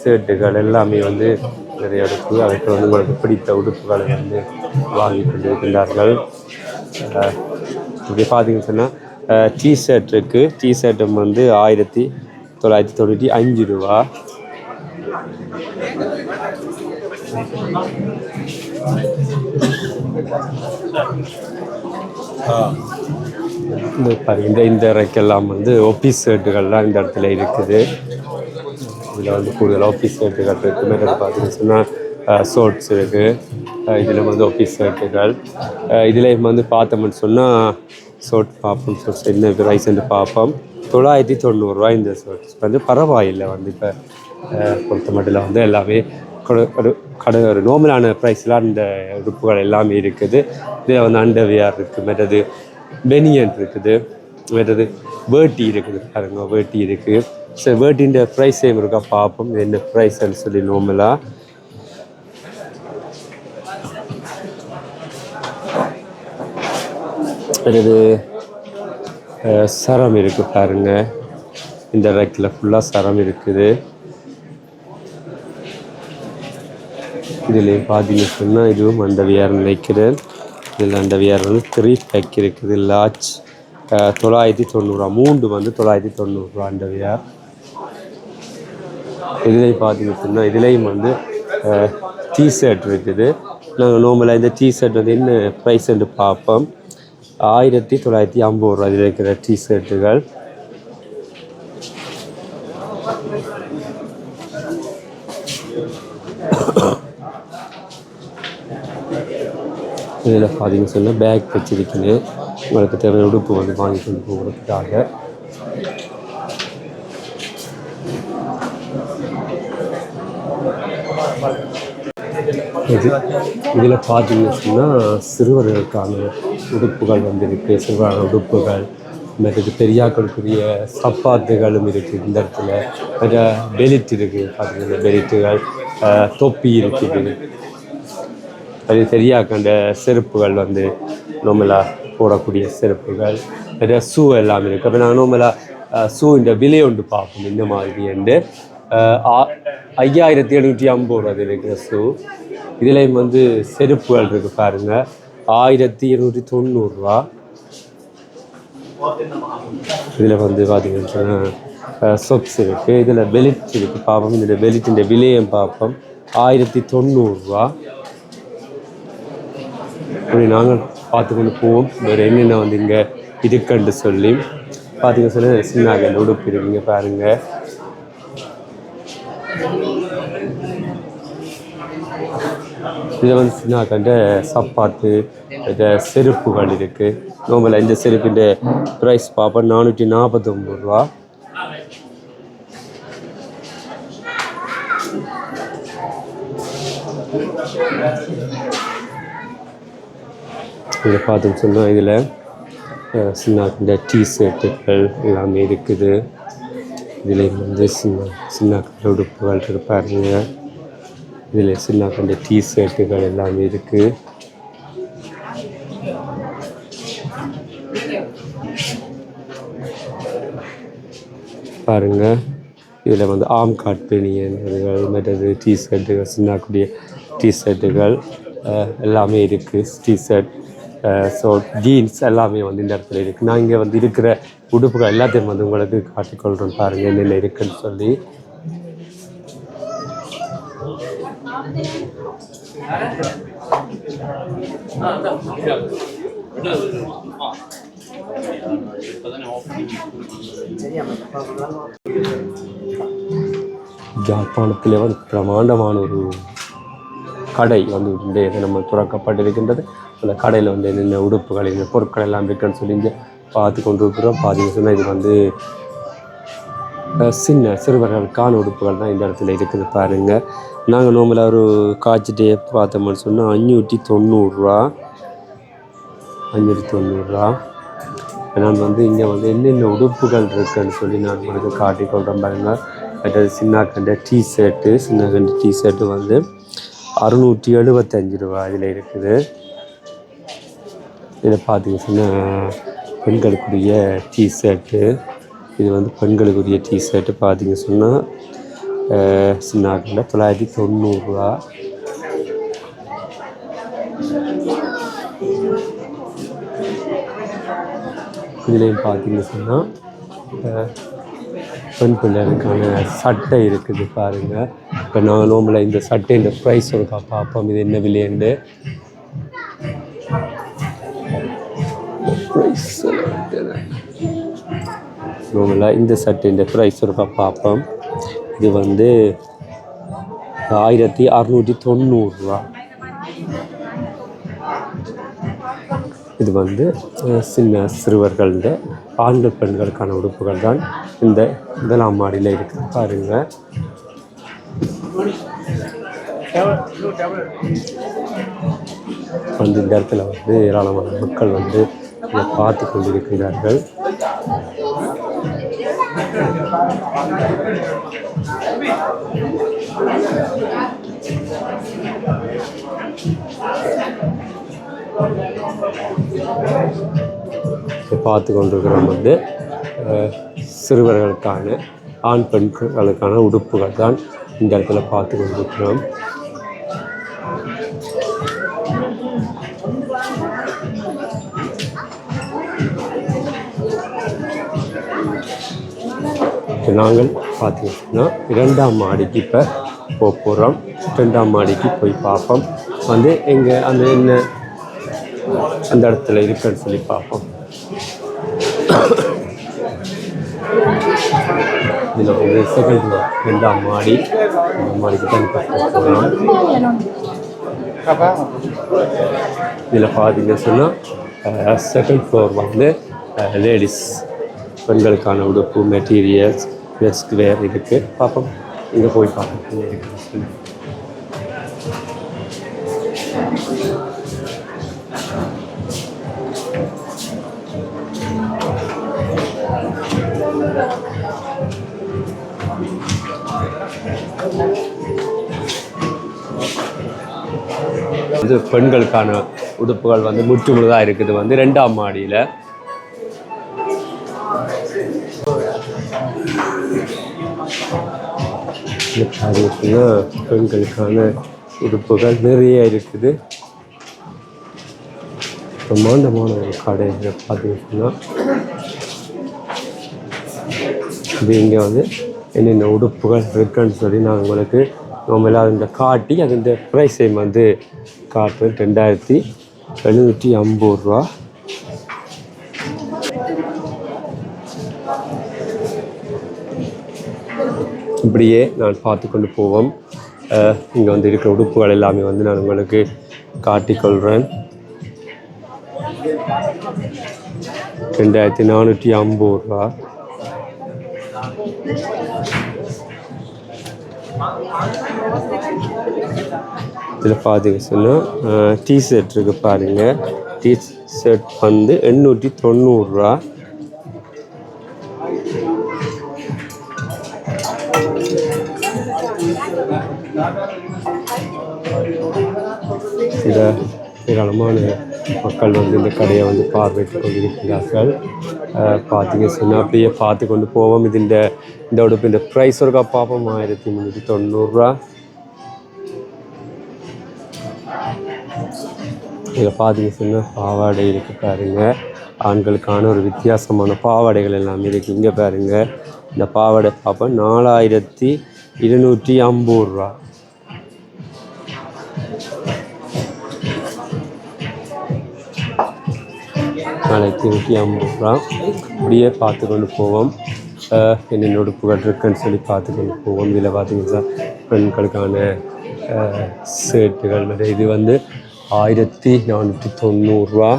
Speaker 1: ஷர்ட்டுகள் எல்லாமே வந்து நிறைய உடுப்பு. அதுக்கு வந்து உங்களுக்கு பிடித்த உடுப்புகளை வந்து வாங்கி கொண்டிருக்கின்றார்கள். இப்படி பார்த்தீங்கன்னு சொன்னால் டிஷர்ட் இருக்குது. டிஷர்ட்டும் வந்து 1995 ரூபா. இந்த பாருங்க இந்த இறக்கெல்லாம் வந்து ஆஃபீஸ் ஷர்ட்டுகள்லாம் இந்த இடத்துல இருக்குது. இதில் வந்து கூடுதல் ஆஃபீஸ் ஷர்ட்டுகள் இருக்குது. மேலே பார்த்தீங்கன்னு சொன்னால் ஷோர்ட்ஸ் இருக்குது. இதில் வந்து ஆஃபீஸ் ஷர்ட்டுகள். இதில் வந்து பார்த்தோம்னு சொன்னால் ஷோர்ட் பார்ப்போம். ஷோர்ட்ஸ் என்ன ப்ரைஸ் வந்து பார்ப்போம். 990 ரூபா இந்த ஷோர்ட்ஸ் வந்து பரவாயில்லை. வந்து இப்போ பொறுத்த மட்டும் வந்து எல்லாமே ஒரு நார்மலான ப்ரைஸ்லாம் இந்த உடுப்புகள் எல்லாமே இருக்குது. இதில் வந்து அண்டர்வியர் இருக்குது. மற்றது பெனியன் இருக்குது. மற்றது வேட்டி இருக்குது பாருங்க. வேட்டி இருக்குது. சரி, வேட்டின்ற ப்ரைஸ் இருக்கா பார்ப்போம். இது என்ன ப்ரைஸ்ன்னு சொல்லி நார்மலாக. மற்றது சரம் இருக்குது பாருங்க. இந்த ரேக்கில் ஃபுல்லாக சரம் இருக்குது. இதுலேயும் பார்த்தீங்கன்னு சொன்னால் இதுவும் அண்டர்வியர் நினைக்கிறேன். இதில் அண்டர்வியர் வந்து 3 பேக் இருக்குது. லார்ஜ் 990 ரூபா. 3 வந்து 990 ரூபா அண்டர்வியர். இதுலேயும் பார்த்தீங்கன்னு சொன்னால் இதுலேயும் வந்து டிஷர்ட் இருக்குது. நாங்கள் நார்மலாக இந்த டிஷர்ட் வந்து என்ன ப்ரைஸ்ன்னு பார்ப்போம். 1950 ரூபா இதில் இருக்கிற டிஷர்ட்டுகள். இதில் பார்த்தீங்கன்னு சொன்னால் பேக் வச்சிருக்கீங்க. உங்களுக்கு தேவையான உடுப்பு வந்து வாங்கி கொண்டு போகிறதுக்காக. இதில் பார்த்தீங்கன்னு சொன்னால் சிறுவர்களுக்கான உடுப்புகள் வந்து இருக்குது. சிறுவரான உடுப்புகள். மற்றது பெரியாக்களுக்குரிய சப்பாத்துகளும் இருக்குது இந்த இடத்துல. மற்ற பெலிட் இருக்குது. பார்த்தீங்கன்னா பெலிட்டுகள், தொப்பி இருக்குது. அது தெரியாக்க அந்த செருப்புகள் வந்து நார்மலாக போடக்கூடிய செருப்புகள். மற்ற ஷூ எல்லாம் இருக்குது. அப்போ நான் நார்மலாக ஷூ இந்த விலை ஒன்று பார்ப்போம். இந்த மாதிரி என்று 5750 ரூபா இருக்கிற ஷூ. இதுலேயும் வந்து செருப்புகள் இருக்குது பாருங்கள். 1290 ரூபா. இதில் வந்து பார்த்தீங்கன்னு சொன்னால் சொக்ஸ் இருக்குது. இதில் பெலிட் இருக்குது பார்ப்போம். இதில் பெலிட்டின் விலையும் பார்ப்போம். 1090 ரூபா. அப்படி நாங்கள் பார்த்து கொண்டு போவோம். வேறு என்னென்ன வந்து இங்கே இருக்குன்னு சொல்லி பார்த்தீங்கன்னு சொன்னால் சின்னாக இந்த உடுப்பு இருக்குங்க பாருங்கள். இதில் வந்து சின்னாக்கண்ட சப்பாத்து இந்த செருப்புகள் இருக்குது. நார்மலாக இந்த செருப்பின் ப்ரைஸ் பார்ப்போம். 449 ரூபா. இதை பார்த்துன்னு சொன்னால் இதில் சின்னாக்கின்ற டிஷர்ட்டுகள் எல்லாமே இருக்குது. இதில் வந்து சின்னாக்கின்ற உடுப்புகள் இருப்பாருங்க. இதில் சின்னாக்கின்ற டிஷர்ட்டுகள் எல்லாமே இருக்குது. பாருங்கள். இதில் வந்து ஆம் காட் பெனியன் மற்றது டிஷர்ட்டுகள், சின்னாக்குடைய டிஷர்ட்டுகள் எல்லாமே இருக்குது. டிஷர்ட், ஜீன்ஸ் எல்லாமே வந்து இந்த இடத்துல இருக்குது. நான் இங்கே வந்து இருக்கிற உடுப்புகள் எல்லாத்தையும் வந்து உங்களுக்கு காட்டிக்கொள்கிறேன் பாருங்கள் என்னென்ன இருக்குன்னு சொல்லி. ஜாழ்ப்பாணத்திலே வந்து பிரமாண்டமான ஒரு கடை வந்து இந்த இது நம்ம துறக்கப்பட்டிருக்கின்றது. அந்த கடையில் வந்து என்னென்ன உடுப்புகள் இந்த பொருட்கள் எல்லாம் இருக்குன்னு சொல்லி இங்கே பார்த்து கொண்டு இருக்கிறோம். பார்த்தீங்கன்னு சொன்னால் இது வந்து சிறுவர்களுக்கான உடுப்புகள் தான் இந்த இடத்துல இருக்குது பாருங்கள். நாங்கள் நோம்பில் ஒரு காய்ச்சிட்டே பார்த்தோம்னு சொன்னால் 590 ரூபா. நான் வந்து இங்கே வந்து என்னென்ன உடுப்புகள் இருக்குன்னு சொல்லி நான் உங்களுக்கு காட்டிக்கொள்கிறேன் பாருங்கள். அது சின்னக்கண்ட டிஷர்ட்டு வந்து 675 ரூபா இதில் இருக்குது. இதில் பார்த்தீங்கன்னா பெண்களுக்குரிய டிஷர்ட்டு, இது வந்து பெண்களுக்குரிய டிஷர்ட்டு பார்த்தீங்க சொன்னால் சின்னக்கண்ட 990 ரூபா. இதுலேயும் பார்த்தீங்க சொன்னால் பெண் பிள்ளைகளுக்கான சட்டை இருக்குது பாருங்கள். இப்போ நான் நோம்பில் இந்த சட்டை இந்த ப்ரைஸ் ஒருக்கா பார்ப்போம், இது என்ன விலையண்டு. நோம்பில் இந்த சட்டை இந்த ப்ரைஸ் ஒருக்கா பார்ப்போம். இது வந்து 1690 ரூபா. இது வந்து சிறுவர்கள்ட ஆண்கள் பெண்களுக்கான உடுப்புகள் தான் இந்த முதலாம் மாடியில் இருக்குது பாருங்கள். வந்து இந்த இடத்துல வந்து ஏராளமான மக்கள் வந்து இதை பார்த்து கொண்டிருக்கிறார்கள். பார்த்து கொண்டிருக்கிறோம் வந்து சிறுவர்களுக்கான ஆண் பெண்களுக்கான உடுப்புகள் தான் இந்த இடத்துல பார்த்து கொண்டிருக்கிறோம். நாங்கள் பார்த்தீங்கன்னா 2ஆம் மாடிக்கு இப்போ போக போகிறோம். 2ஆம் மாடிக்கு போய் பார்ப்போம் வந்து எங்கே அந்த என்ன அந்த இடத்துல இருக்குன்னு சொல்லி பார்ப்போம். இதில் வந்து செகண்ட் ஃப்ளோர் 2ஆம் மாடி, அந்த மாடிக்கு தான் போகிறோம். இதில் பார்த்தீங்க சொன்னால் செகண்ட் ஃப்ளோர் வந்து லேடிஸ் பெண்களுக்கான உடுப்பு மெட்டீரியல்ஸ் வெஸ்ட் வேர் இருக்குது. பார்ப்போம், இங்கே போய் பார்ப்போம் இருக்குன்னு சொல்லி. இது பெண்களுக்கான உடுப்புகள் வந்து முற்றுமுழுதாக இருக்குது வந்து 2ஆம் மாடியில். பெண்களுக்கான உடுப்புகள் நிறைய இருக்குது. பிரமாண்டமான ஒரு கடை பார்த்தீங்கன்னா இது இங்கே வந்து என்னென்ன உடுப்புகள் இருக்குன்னு சொல்லி நான் உங்களுக்கு நம்மளால் அதை காட்டி அது இந்த ப்ரைஸை வந்து காட்டுறேன். 2750 ரூபா. இப்படியே நான் பார்த்து கொண்டு போவோம். இங்கே வந்து இருக்கிற உடுப்புகள் எல்லாமே வந்து நான் உங்களுக்கு காட்டிக்கொள்கிறேன். 2450 ரூபா. இதில் பார்த்தீங்க சொன்னால் டிஷர்ட் இருக்குது பாருங்கள். டிஷர்ட் வந்து 890 ரூபா. இதில் ஏராளமான மக்கள் வந்து இந்த கடையை வந்து பார்வையிட்டு கொண்டிருக்கிறார்கள். பார்த்தீங்க சொன்னால் அப்படியே பார்த்து கொண்டு போவோம். இது இந்த உடுப்பு இந்த ப்ரைஸ் ஒருக்கா பார்ப்போம். 1390 ரூபா. இதில் பார்த்தீங்க சொன்னால் பாவாடை இருக்குது பாருங்கள். ஆண்களுக்கான ஒரு வித்தியாசமான பாவாடைகள் எல்லாமே இருக்குது. இங்கே பாருங்கள், இந்த பாவாடை பார்ப்போம் 4250 ரூபா. நாளைக்கு 150 ரூபா. அப்படியே பார்த்து கொண்டு போவோம். என்னென்ன உடுப்புகள் இருக்குன்னு சொல்லி பார்த்து கொண்டு போவோம். இதில் பார்த்தீங்கன்னா பெண்களுக்கான ஷர்ட்டுகள் மாதிரி இது வந்து 1490 ரூபா,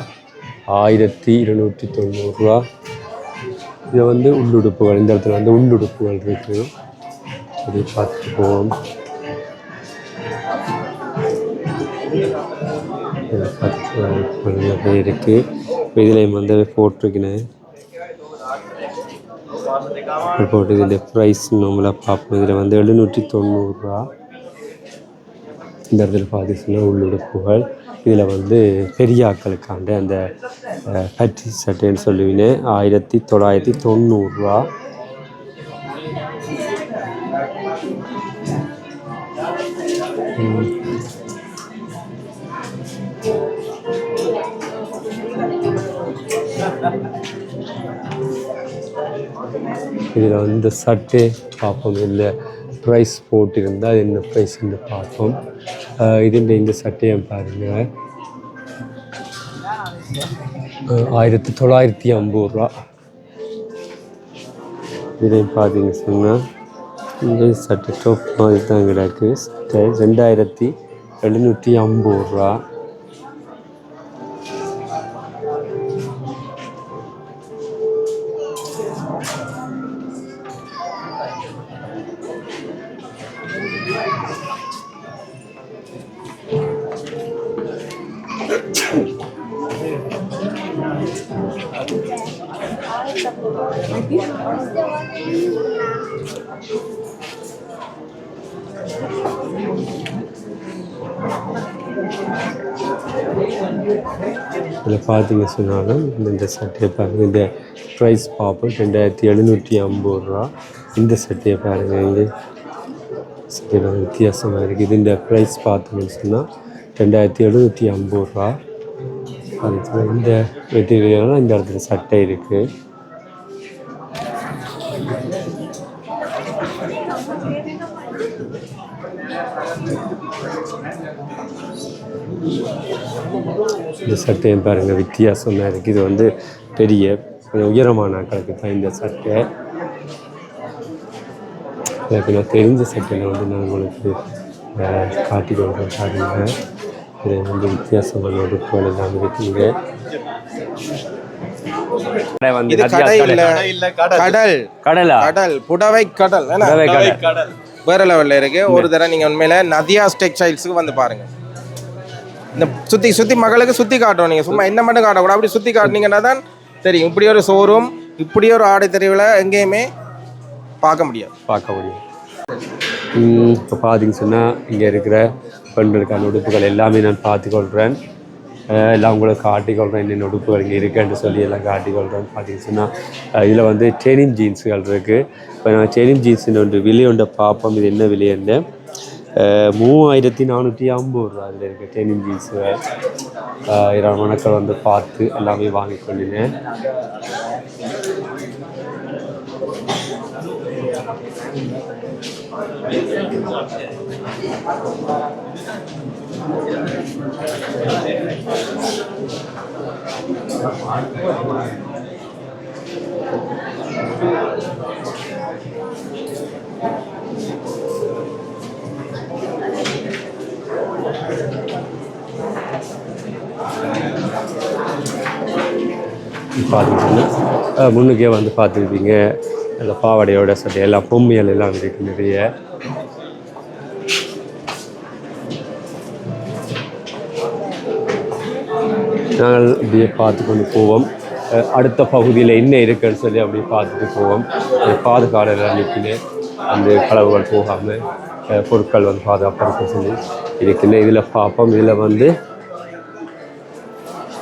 Speaker 1: 1290 ரூபா. இது வந்து உள்ளுடுப்புகள். இந்த இடத்துல வந்து உள்ளுடுப்புகள் இருக்குது. அப்படி பார்த்துட்டு போவோம். அப்படியே இருக்குது. இதில் வந்து போட்டிருக்கேன் போட்டு இதில் ப்ரைஸ் நம்மளாக பார்ப்போம். இதில் வந்து 790 ரூபா. இந்த இடத்துல பார்த்தீங்கன்னா உள்ளுடுப்புகள். இதில் வந்து பெரியாக்களுக்காண்ட அந்த பட்டி சட்டைன்னு சொல்லுவீங்க 1990 ரூபா. இதில் வந்து இந்த சட்டை பார்ப்போம். இல்லை ப்ரைஸ் போட்டிருந்தால் அது என்ன ப்ரைஸ்ன்னு பார்ப்போம். இதுன்ற இந்த சட்டையை பாருங்கள் 1950 ரூபா. இதையும் பார்த்தீங்க சொன்னால் இந்த சட்டை டாப் மாதிரி தான் கிடக்கு. சட்டை 2750 ரூபா. இதில் பார்த்தீங்க சொன்னாலும் இந்த சட்டையை பாருங்கள். இந்த ப்ரைஸ் பார்ப்போம் 2750 ரூபா. இந்த சட்டையை பாருங்கள். இந்த சட்டையில் வித்தியாசமாக இருக்குது. இந்த ப்ரைஸ் பார்த்தோம்னு சொன்னால் 2750 ரூபா. அதுக்கு இந்த மெட்டீரியலாம் இந்த இடத்துல சட்டை இருக்குது. இந்த சட்டையும் பாருங்கள் வித்தியாசமாக இருக்குது. இது வந்து பெரிய கொஞ்சம் உயரமான ஆட்களுக்கு தான் இந்த சட்டை. எனக்கு நான் தெரிஞ்ச சட்டையில் வந்து நான் உங்களுக்கு காட்டி கொள்கிறேன் பாருங்கள். இது வந்து வித்தியாசமான உடுப்புகள் எல்லாம் இருக்குங்க.
Speaker 3: இது கடை இல்ல, கடல்
Speaker 1: கடலா
Speaker 3: கடல் புடவை கடல் வேற லெவல்ல இருக்கு. ஒரு தடவை நீங்க உண்மையில நதியாஸ் டெக்ஸ்டைல்ஸுக்கு வந்து பாருங்க. இந்த சுத்தி சுத்தி மகளுக்கு சுத்தி காட்டுவோம். நீங்க சும்மா என்ன மட்டும் காட்டக்கூடாது, அப்படி சுத்தி காட்டினீங்கன்னா தான் தெரியும். இப்படி ஒரு ஷோரூம், இப்படி ஒரு ஆடை தெருவில் எங்கேயுமே பார்க்க முடியும்.
Speaker 1: இப்போ பார்த்தீங்க சொன்னால் இங்கே இருக்கிற பெண்களுக்கான உடுப்புகள் எல்லாமே நான் பார்த்துக்கொள்கிறேன். எல்லாம் உங்களுக்கு காட்டிக்கொள்கிறேன். என்னென்ன உடுப்புகள் இங்கே இருக்குன்னு சொல்லி எல்லாம் காட்டிக்கொள்கிறேன். பார்த்தீங்க சொன்னால் இதில் வந்து டெனிம் ஜீன்ஸுகள் இருக்குது. இப்போ நான் டெனிம் ஜீன்ஸுன்னு ஒன்று விலை ஒன்றை பார்ப்போம். இது என்ன விலைன்னு 3450 ரூபா. அதில் இருக்குது டெனிம் ஜீன்ஸுகள். மணக்கள் வந்து பார்த்து எல்லாமே வாங்கி கொண்டினேன். பார்த்தீங்கன்னா முன்னுக்கே வந்து பார்த்துருப்பீங்க அந்த பாவாடையோட சட்டை எல்லாம் பொம்மைகள் எல்லாம் இருக்குது நிறைய. நாங்கள் அப்படியே பார்த்து கொண்டு போவோம். அடுத்த பகுதியில் என்ன இருக்குன்னு சொல்லி அப்படியே பார்த்துட்டு போவோம். பாதுகாவலர் நிற்குன்னு அந்த களவுகள் போகாமல் பொருட்கள் வந்து பாதுகாப்பாக இருக்க சொல்லி இருக்குன்னு இதில் பார்ப்போம். இதில் வந்து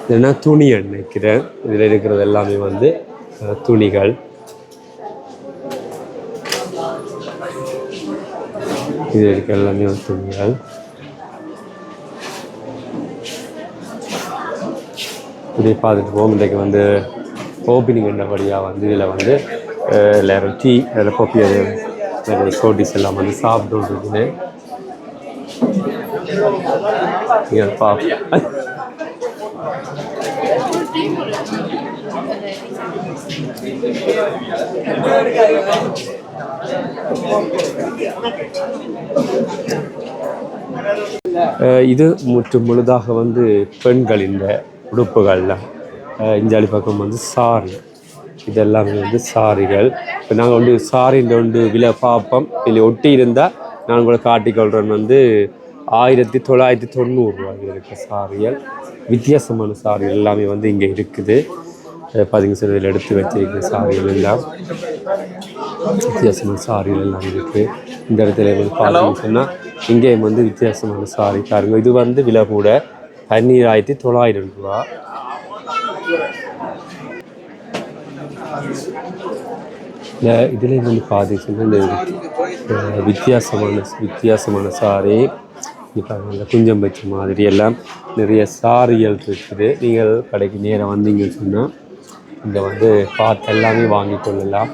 Speaker 1: இல்லைன்னா துணி நினைக்கிறேன். இதில் இருக்கிறது எல்லாமே வந்து துணிகள். இது இருக்க எல்லாமே வந்து துணிகள். இப்படி பார்த்துட்டு போவோம். இன்றைக்கு வந்து ஓப்பனிங் என்னபடியாக வந்து இதில் வந்து எல்லாரும் டீ அதில் காஃபி அது நிறைய கோட்டிஸ் எல்லாம் வந்து சாப்பிட்டு இருக்குது. நீங்கள் இது முழுதாக வந்து பெண்களின் உடுப்புகள்லாம். இஞ்சாலி பக்கம் வந்து சாரி, இதெல்லாமே வந்து சாரிகள். இப்போ நாங்கள் வந்து சாரின்ற ஒன்று விலை பார்ப்போம். இதில் ஒட்டி இருந்தால் நான் உங்களை காட்டிக்கொள்கிறேன் வந்து 1990 இருக்க சாரிகள். வித்தியாசமான சாரிகள் எல்லாமே வந்து இங்கே இருக்குது. பார்த்தீங்கன்னா சார், இதில் எடுத்து வச்சிருக்கிற சாரிகள் எல்லாம் வித்தியாசமான சாரிகள் எல்லாம் இருக்குது. இந்த இடத்துல வந்து பார்த்தீங்கன்னு சொன்னால் இங்கேயும் வந்து வித்தியாசமான சாரி பாருங்க. இது வந்து விலை கூட 12,900 ரூபா. இதில் வந்து பார்த்தீங்கன்னா இந்த வித்தியாசமான சாரி இப்போ அந்த குஞ்சம் வச்ச மாதிரி எல்லாம் நிறைய சாரிகள் இருக்குது. நீங்கள் கடைக்கு நேரம் வந்தீங்கன்னு சொன்னால் இங்கே வந்து பார்த்து எல்லாமே வாங்கி கொள்ளலாம்.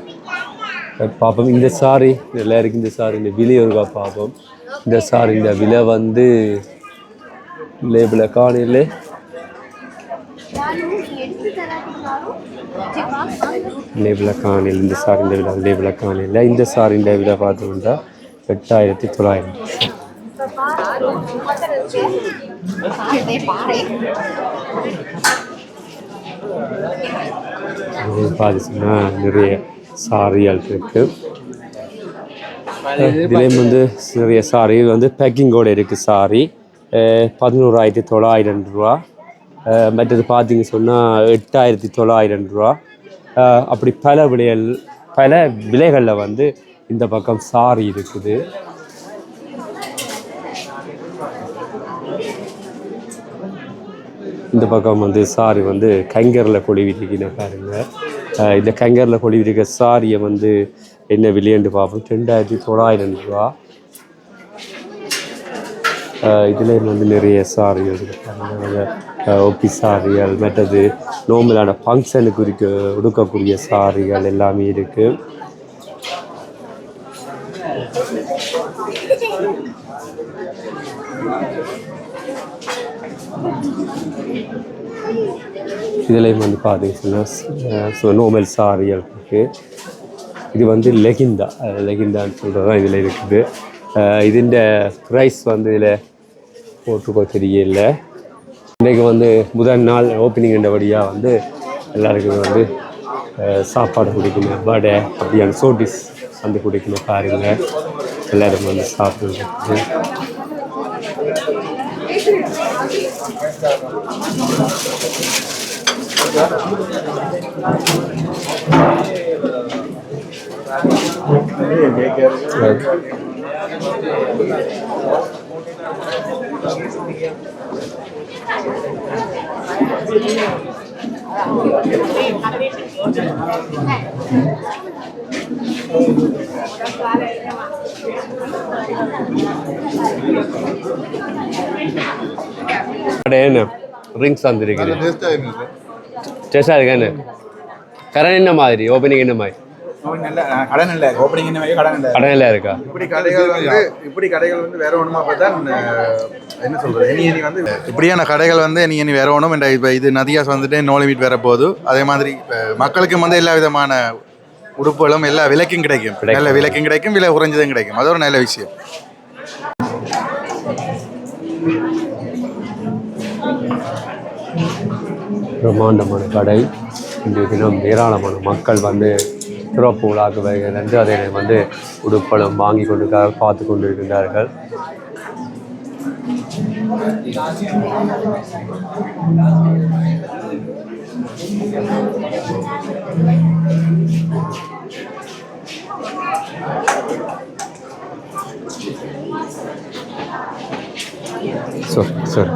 Speaker 1: பார்ப்போம் இந்த சாரி நல்லா இருக்குது. இந்த சாரி இந்த விலை ஒரு பார்ப்போம். இந்த சாரி இந்த விலை வந்து லேபிளை காணையில் இந்த சாரி இந்த விலை லேபிளை காணையில். இந்த சாரி இந்த விலை பார்த்தோம்னா 8,900. பார்த்தீங்கன்னா நிறைய சாரிகள் இருக்கு. இதுலேயும் வந்து நிறைய சாரி வந்து பேக்கிங்கோடு இருக்குது. சாரி 11,900 ரூபா. மற்றது பார்த்தீங்க சொன்னால் 8,900 ரூபா. அப்படி பல விலைகளில் வந்து இந்த பக்கம் சாரி இருக்குது. இந்த பக்கம் வந்து சாரி வந்து கங்கரில் கொழுவிட்டிருக்கின பாருங்கள். இந்த கங்கரில் கொழுவிருக்க சாரியை வந்து என்ன விலையண்டு பார்ப்போம். 2,900 ரூபா. இதில் வந்து நிறைய சாரிகள் இருக்குது. ஒப்பி சாரிகள், மற்றது நோம்பலான ஃபங்க்ஷனுக்கு உடுக்கக்கூடிய சாரிகள் எல்லாமே இருக்குது. இதுலேயும் வந்து பார்த்தீங்கன்னா நோமல் சாரிகள் இருக்குது. இது வந்து லெகிந்தான்னு சொல்கிறது தான் இதில் இருக்குது. இதுன்ற ப்ரைஸ் வந்து இதில் போட்டுக்கோ தெரியல. இன்றைக்கு வந்து முதல் நாள் ஓப்பனிங்ன்றபடியாக வந்து எல்லாருக்குமே வந்து சாப்பாடு குடிக்கணும், வடை அப்படியான சோடிஸ் வந்து குடிக்கணும் பாருங்கள். எல்லோரும் வந்து சாப்பிடுறது. என்ன ரிங்ஸ் வந்துருக்குது. டேஸ்டாக இருக்கா? என்ன கடன் என்ன மாதிரி ஓப்பனிங் என்ன மாதிரி
Speaker 6: கடன் இல்லை, ஓப்பனிங் என்ன மாதிரி கடன் இல்லை இருக்கா? இப்படி கடைகள் வந்து வேற ஒன்றுமா பார்த்தா என்ன சொல்கிறது, இனி வந்து இப்படியான கடைகள் வந்து இனி வேற ஒன்றும் என்ற இப்போ இது நதியாஸ் வந்துட்டு நோ லிமிட் வேற போகுது. அதே மாதிரி மக்களுக்கு வந்து எல்லா விதமான உடுப்புகளும் எல்லா விலைக்கும் கிடைக்கும். நல்ல விலைக்கும் கிடைக்கும், விலை குறைஞ்சதும் கிடைக்கும். அது ஒரு நல்ல விஷயம்.
Speaker 1: பிரம்மாண்டமான கடை. இன்றைய தினம் ஏராளமான மக்கள் வந்து சிறப்பு உலாக்குவைகள் என்று அதை வந்து உடுப்பளம் வாங்கி கொண்டு பார்த்து கொண்டு இருக்கின்றார்கள். சரி.